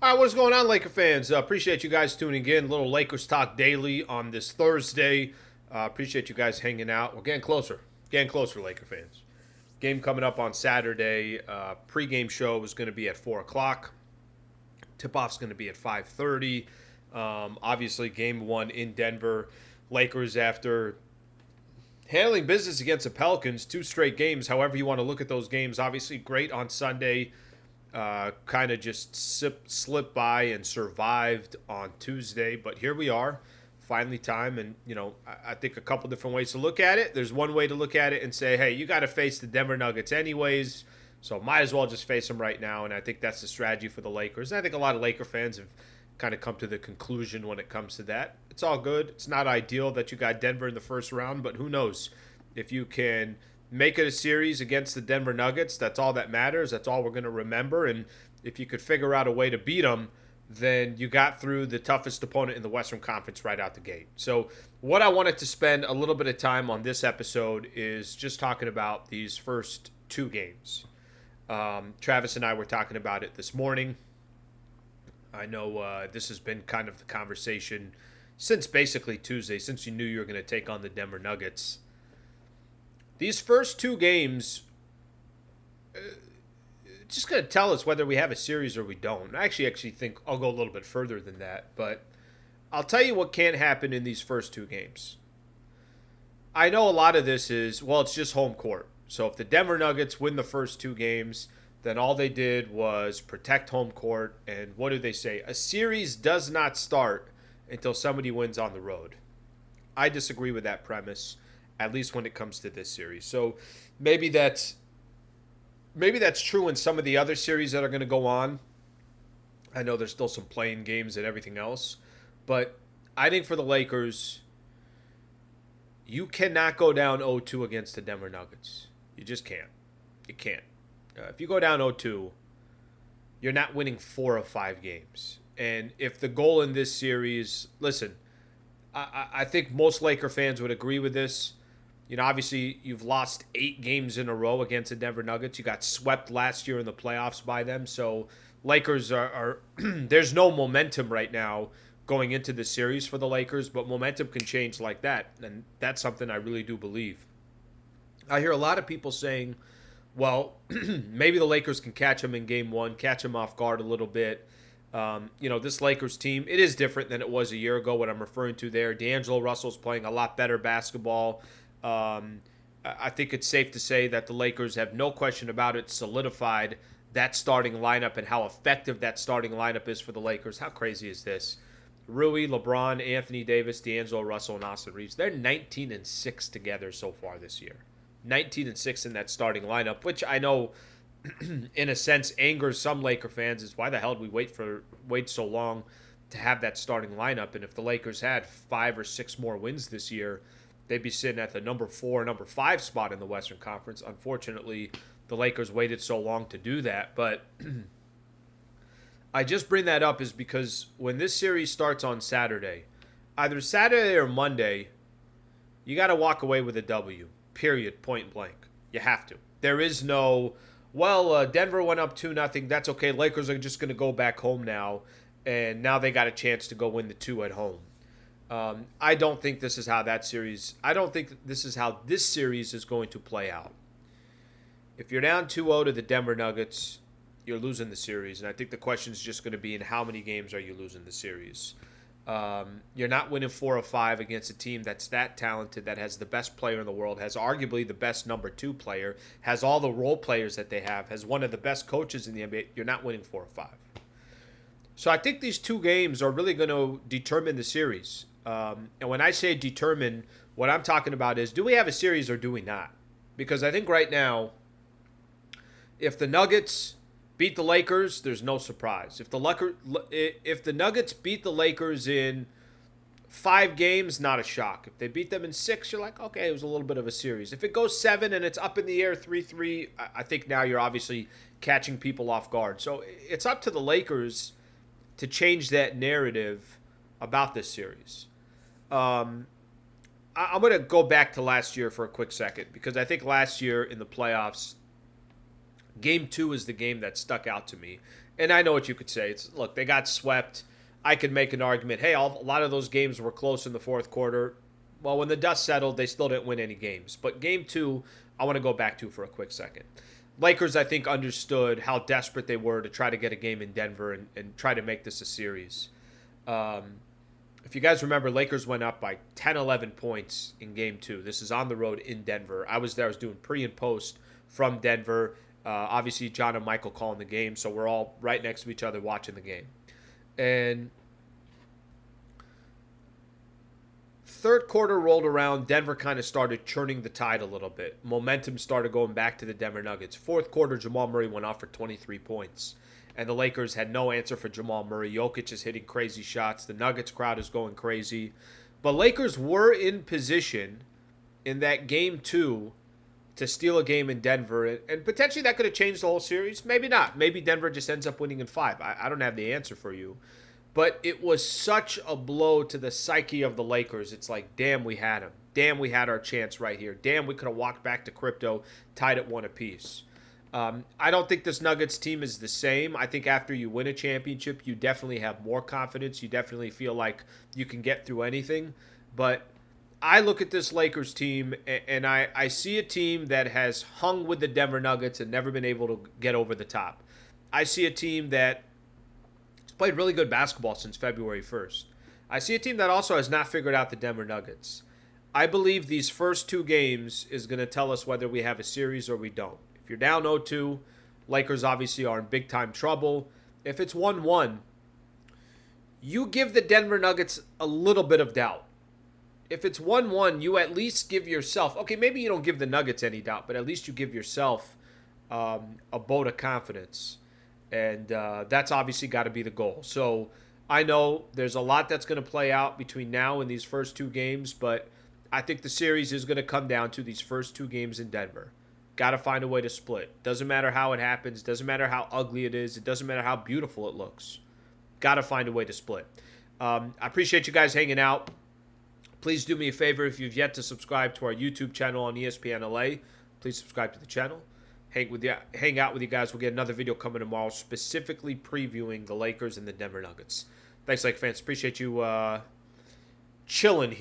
All right, what is going on, Laker fans? Appreciate you guys tuning in. Little Lakers Talk Daily on this Thursday. Appreciate you guys hanging out. We're getting closer, Laker fans. Game coming up on Saturday. Pre-game show is going to be at 4 o'clock. Tip-off's going to be at 5:30. Obviously, game one in Denver. Lakers, after handling business against the Pelicans, two straight games. However you want to look at those games, obviously great on Sunday. Kind of just slipped by and survived on Tuesday. But here we are, finally time. And, I think a couple different ways to look at it. There's one way to look at it and say, hey, you got to face the Denver Nuggets anyways. So might as well just face them right now. And I think that's the strategy for the Lakers. And I think a lot of Laker fans have kind of come to the conclusion when it comes to that. It's all good. It's not ideal that you got Denver in the first round, but who knows? If you can make it a series against the Denver Nuggets, that's all that matters. That's all we're going to remember. And if you could figure out a way to beat them, then you got through the toughest opponent in the Western Conference right out the gate. So what I wanted to spend a little bit of time on this episode is just talking about these first two games. Travis and I were talking about it this morning. I know this has been kind of the conversation since basically Tuesday, since you knew you were going to take on the Denver Nuggets. These first two games just going to tell us whether we have a series or we don't. I actually think I'll go a little bit further than that, but I'll tell you what can't happen in these first two games. I know a lot of this is, well, it's just home court. So if the Denver Nuggets win the first two games, then all they did was protect home court. And what do they say? A series does not start until somebody wins on the road. I disagree with that premise, at least when it comes to this series. So maybe that's true in some of the other series that are going to go on. I know there's still some playing games and everything else, but I think for the Lakers, you cannot go down 0-2 against the Denver Nuggets. You just can't. You can't. If you go down 0-2, you're not winning 4 of 5 games. And if the goal in this series, listen, I think most Laker fans would agree with this. Obviously, you've lost 8 games in a row against the Denver Nuggets. You got swept last year in the playoffs by them. So Lakers are there's no momentum right now going into the series for the Lakers, but momentum can change like that. And that's something I really do believe. I hear a lot of people saying, well, maybe the Lakers can catch them in game one, catch them off guard a little bit. This Lakers team, it is different than it was a year ago, what I'm referring to there. D'Angelo Russell's playing a lot better basketball. I think it's safe to say that the Lakers have no question about it solidified that starting lineup and how effective that starting lineup is for the Lakers. How crazy is this? Rui, LeBron, Anthony Davis, D'Angelo Russell, and Austin Reeves. They're 19-6 together so far this year. 19-6 in that starting lineup, which I know in a sense angers some Laker fans. Is why the hell did we wait so long to have that starting lineup? And if the Lakers had 5 or 6 more wins this year, they'd be sitting at the number 4, number 5 spot in the Western Conference. Unfortunately, the Lakers waited so long to do that. But I just bring that up is because when this series starts on Saturday, either Saturday or Monday, you got to walk away with a W. Period. Point blank. You have to. There is no, Denver went up 2-0. That's okay. Lakers are just going to go back home now. And now they got a chance to go win the 2 at home. I don't think this is how this series is going to play out. If you're down 2-0 to the Denver Nuggets, you're losing the series. And I think the question is just going to be in how many games are you losing the series. You're not winning 4 of 5 against a team that's that talented, that has the best player in the world, has arguably the best number 2 player, has all the role players that they have, has one of the best coaches in the NBA. You're not winning 4 of 5. So I think these 2 games are really going to determine the series. And when I say determine, what I'm talking about is, do we have a series or do we not? Because I think right now, if the Nuggets beat the Lakers, there's no surprise. If the Nuggets beat the Lakers in 5 games, not a shock. If they beat them in 6, you're like, okay, it was a little bit of a series. If it goes 7 and it's up in the air 3-3, I think now you're obviously catching people off guard. So it's up to the Lakers to change that narrative about this series. I'm going to go back to last year for a quick second, because I think last year in the playoffs, Game 2 is the game that stuck out to me. And I know what you could say. It's look, they got swept. I could make an argument. Hey, a lot of those games were close in the fourth quarter. Well, when the dust settled, they still didn't win any games. But game 2, I want to go back to for a quick second. Lakers, I think, understood how desperate they were to try to get a game in Denver and try to make this a series. If you guys remember, Lakers went up by 10, 11 points in game 2. This is on the road in Denver. I was there. I was doing pre and post from Denver. Obviously, John and Michael calling the game, so we're all right next to each other watching the game. And third quarter rolled around. Denver kind of started churning the tide a little bit. Momentum started going back to the Denver Nuggets. Fourth quarter, Jamal Murray went off for 23 points. And the Lakers had no answer for Jamal Murray. Jokic is hitting crazy shots. The Nuggets crowd is going crazy. But Lakers were in position in that game 2 to steal a game in Denver. And potentially that could have changed the whole series. Maybe not. Maybe Denver just ends up winning in 5. I don't have the answer for you. But it was such a blow to the psyche of the Lakers. It's like, damn, we had him. Damn, we had our chance right here. Damn, we could have walked back to crypto, tied at 1 apiece. I don't think this Nuggets team is the same. I think after you win a championship, you definitely have more confidence. You definitely feel like you can get through anything. But I look at this Lakers team, and I see a team that has hung with the Denver Nuggets and never been able to get over the top. I see a team that has played really good basketball since February 1st. I see a team that also has not figured out the Denver Nuggets. I believe these first 2 games is going to tell us whether we have a series or we don't. If you're down 0-2, Lakers obviously are in big-time trouble. If it's 1-1, you give the Denver Nuggets a little bit of doubt. If it's 1-1, you at least give yourself, okay, maybe you don't give the Nuggets any doubt, but at least you give yourself a vote of confidence. And that's obviously got to be the goal. So I know there's a lot that's going to play out between now and these first 2 games, but I think the series is going to come down to these first 2 games in Denver. Got to find a way to split. Doesn't matter how it happens. Doesn't matter how ugly it is. It doesn't matter how beautiful it looks. Got to find a way to split. I appreciate you guys hanging out. Please do me a favor. If you've yet to subscribe to our YouTube channel on ESPN LA, please subscribe to the channel. Hang out with you guys. We'll get another video coming tomorrow specifically previewing the Lakers and the Denver Nuggets. Thanks, Lake fans. Appreciate you chilling here.